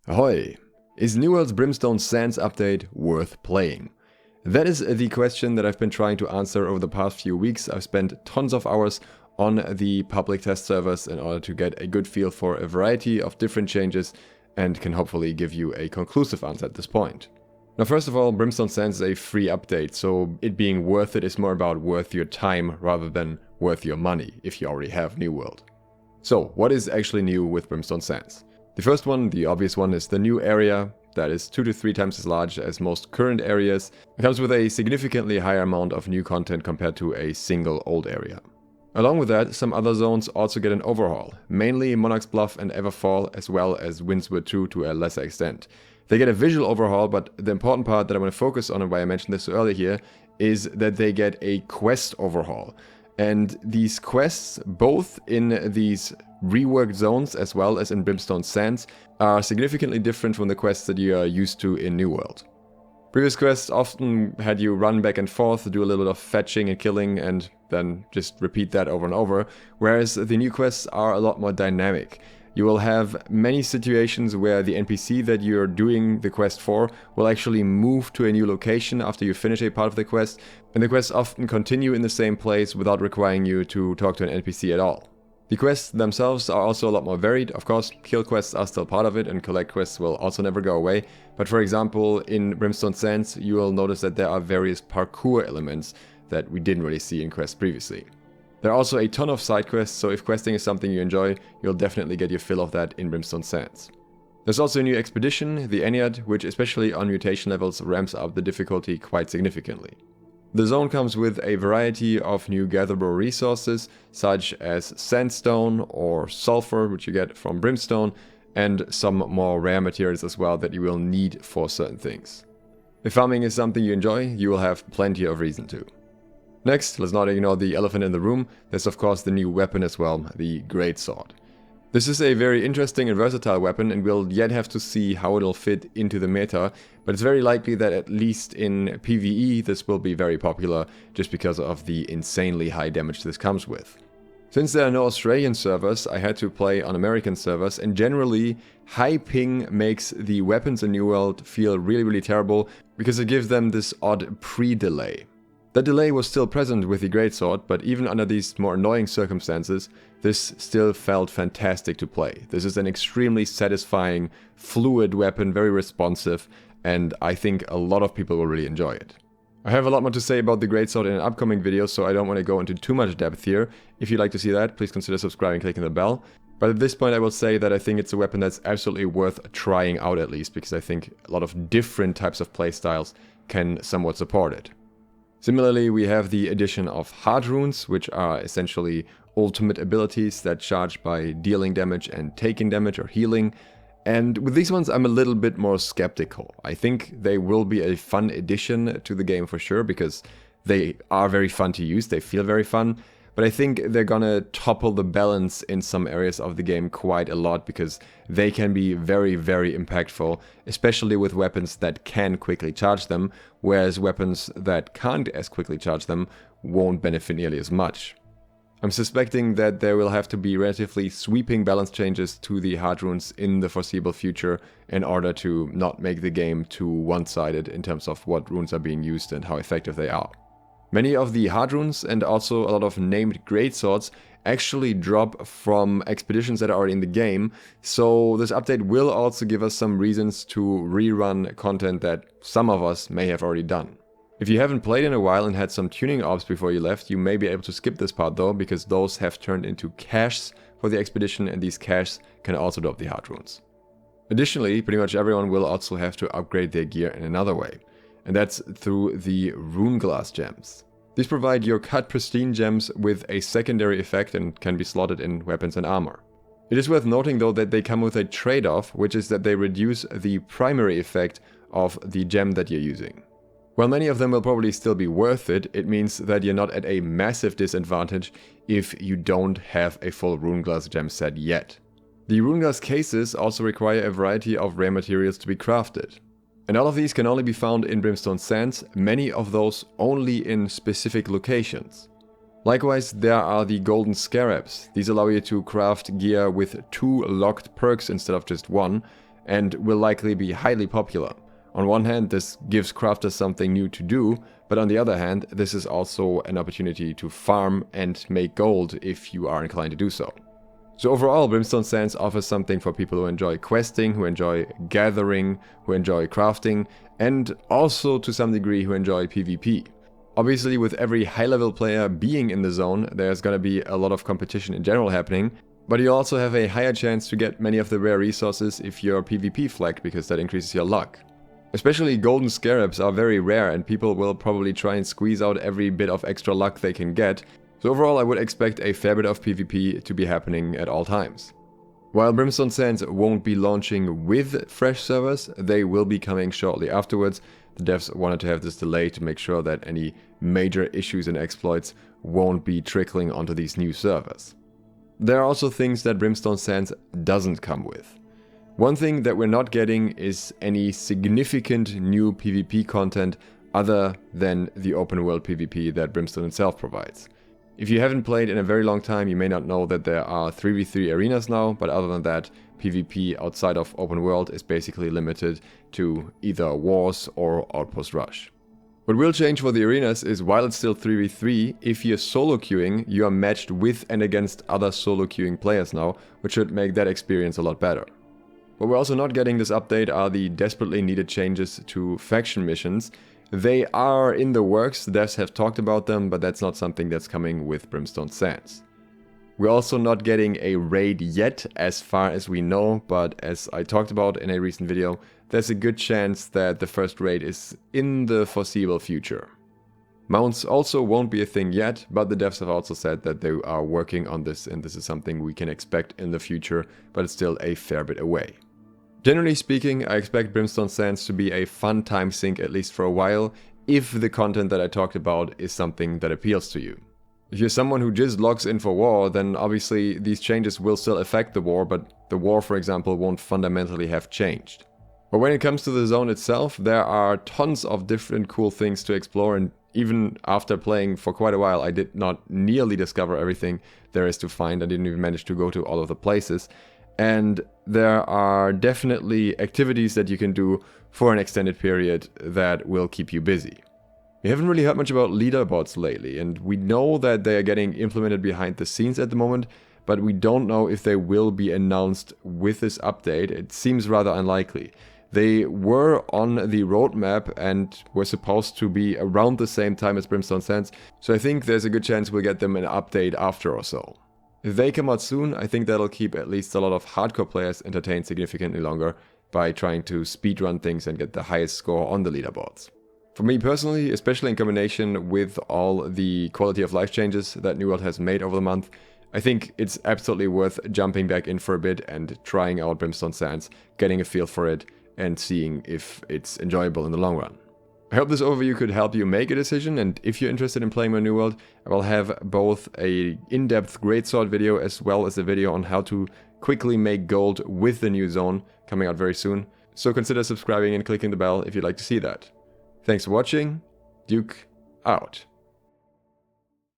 Ahoy! Is New World's Brimstone Sands update worth playing? That is the question that I've been trying to answer over the past few weeks. I've spent tons of hours on the public test servers in order to get a good feel for a variety of different changes and can hopefully give you a conclusive answer at this point. Now, first of all, Brimstone Sands is a free update, so it being worth it is more about worth your time rather than worth your money if you already have New World. So, what is actually new with Brimstone Sands? The first one, the obvious one, is the new area that is 2 to 3 times as large as most current areas. It comes with a significantly higher amount of new content compared to a single old area. Along with that, some other zones also get an overhaul, mainly Monarch's Bluff and Everfall, as well as Windsward 2 to a lesser extent. They get a visual overhaul, but the important part that I want to focus on, and why I mentioned this earlier here, is that they get a quest overhaul. And these quests, both in these reworked zones as well as in Brimstone Sands, are significantly different from the quests that you are used to in New World. Previous quests often had you run back and forth, do a little bit of fetching and killing, and then just repeat that over and over, whereas the new quests are a lot more dynamic. You will have many situations where the NPC that you're doing the quest for will actually move to a new location after you finish a part of the quest, and the quests often continue in the same place without requiring you to talk to an NPC at all. The quests themselves are also a lot more varied. Of course, kill quests are still part of it, and collect quests will also never go away. But for example, in Brimstone Sands, you will notice that there are various parkour elements that we didn't really see in quests previously. There are also a ton of side quests, so if questing is something you enjoy, you'll definitely get your fill of that in Brimstone Sands. There's also a new expedition, the Ennead, which especially on mutation levels ramps up the difficulty quite significantly. The zone comes with a variety of new gatherable resources, such as sandstone or sulfur, which you get from brimstone, and some more rare materials as well that you will need for certain things. If farming is something you enjoy, you will have plenty of reason to. Next, let's not ignore the elephant in the room. There's of course the new weapon as well, the Greatsword. This is a very interesting and versatile weapon, and we'll yet have to see how it'll fit into the meta, but it's very likely that at least in PvE this will be very popular just because of the insanely high damage this comes with. Since there are no Australian servers, I had to play on American servers, and generally high ping makes the weapons in New World feel really terrible because it gives them this odd pre-delay. That delay was still present with the Greatsword, but even under these more annoying circumstances, this still felt fantastic to play. This is an extremely satisfying, fluid weapon, very responsive, and I think a lot of people will really enjoy it. I have a lot more to say about the Greatsword in an upcoming video, so I don't want to go into too much depth here. If you'd like to see that, please consider subscribing and clicking the bell. But at this point I will say that I think it's a weapon that's absolutely worth trying out at least, because I think a lot of different types of playstyles can somewhat support it. Similarly, we have the addition of Heartrunes, which are essentially ultimate abilities that charge by dealing damage and taking damage or healing. And with these ones, I'm a little bit more skeptical. I think they will be a fun addition to the game for sure, because they are very fun to use, they feel very fun. But I think they're gonna topple the balance in some areas of the game quite a lot, because they can be very impactful, especially with weapons that can quickly charge them, whereas weapons that can't as quickly charge them won't benefit nearly as much. I'm suspecting that there will have to be relatively sweeping balance changes to the Heartrunes in the foreseeable future in order to not make the game too one-sided in terms of what runes are being used and how effective they are. Many of the Heartrunes and also a lot of named Greatswords actually drop from expeditions that are already in the game, so this update will also give us some reasons to rerun content that some of us may have already done. If you haven't played in a while and had some tuning ops before you left, you may be able to skip this part though, because those have turned into caches for the expedition, and these caches can also drop the Heartrunes. Additionally, pretty much everyone will also have to upgrade their gear in another way, and that's through the Runeglass Gems. These provide your cut pristine gems with a secondary effect and can be slotted in weapons and armor. It is worth noting though that they come with a trade-off, which is that they reduce the primary effect of the gem that you're using. While many of them will probably still be worth it, it means that you're not at a massive disadvantage if you don't have a full Runeglass gem set yet. The Runeglass cases also require a variety of rare materials to be crafted. And all of these can only be found in Brimstone Sands, many of those only in specific locations. Likewise, there are the golden scarabs. These allow you to craft gear with 2 locked perks instead of just 1, and will likely be highly popular. On one hand, this gives crafters something new to do, but on the other hand, this is also an opportunity to farm and make gold if you are inclined to do so. So overall, Brimstone Sands offers something for people who enjoy questing, who enjoy gathering, who enjoy crafting, and also to some degree who enjoy PvP. Obviously, with every high-level player being in the zone, there's gonna be a lot of competition in general happening, but you also have a higher chance to get many of the rare resources if you're PvP flagged, because that increases your luck. Especially golden scarabs are very rare and people will probably try and squeeze out every bit of extra luck they can get, so overall I would expect a fair bit of PvP to be happening at all times. While Brimstone Sands won't be launching with fresh servers, they will be coming shortly afterwards. The devs wanted to have this delay to make sure that any major issues and exploits won't be trickling onto these new servers. There are also things that Brimstone Sands doesn't come with. One thing that we're not getting is any significant new PvP content other than the open world PvP that Brimstone itself provides. If you haven't played in a very long time, you may not know that there are 3v3 arenas now, but other than that, PvP outside of open world is basically limited to either wars or outpost rush. What will change for the arenas is while it's still 3v3, if you're solo queuing, you are matched with and against other solo queuing players now, which should make that experience a lot better. What we're also not getting this update are the desperately needed changes to faction missions. They are in the works, the devs have talked about them, but that's not something that's coming with Brimstone Sands. We're also not getting a raid yet, as far as we know, but as I talked about in a recent video, there's a good chance that the first raid is in the foreseeable future. Mounts also won't be a thing yet, but the devs have also said that they are working on this and this is something we can expect in the future, but it's still a fair bit away. Generally speaking, I expect Brimstone Sands to be a fun time sink at least for a while, if the content that I talked about is something that appeals to you. If you're someone who just logs in for war, then obviously these changes will still affect the war, but the war, for example, won't fundamentally have changed. But when it comes to the zone itself, there are tons of different cool things to explore, and even after playing for quite a while, I did not nearly discover everything there is to find. I didn't even manage to go to all of the places. And there are definitely activities that you can do for an extended period that will keep you busy. We haven't really heard much about leaderboards lately, and we know that they are getting implemented behind the scenes at the moment, but we don't know if they will be announced with this update. It seems rather unlikely. They were on the roadmap and were supposed to be around the same time as Brimstone Sands, so I think there's a good chance we'll get them an update after or so. If they come out soon, I think that'll keep at least a lot of hardcore players entertained significantly longer by trying to speedrun things and get the highest score on the leaderboards. For me personally, especially in combination with all the quality of life changes that New World has made over the month, I think it's absolutely worth jumping back in for a bit and trying out Brimstone Sands, getting a feel for it, and seeing if it's enjoyable in the long run. I hope this overview could help you make a decision, and if you're interested in playing my New World, I will have both a in-depth Greatsword video as well as a video on how to quickly make gold with the new zone coming out very soon, so consider subscribing and clicking the bell if you'd like to see that. Thanks for watching, Duke out.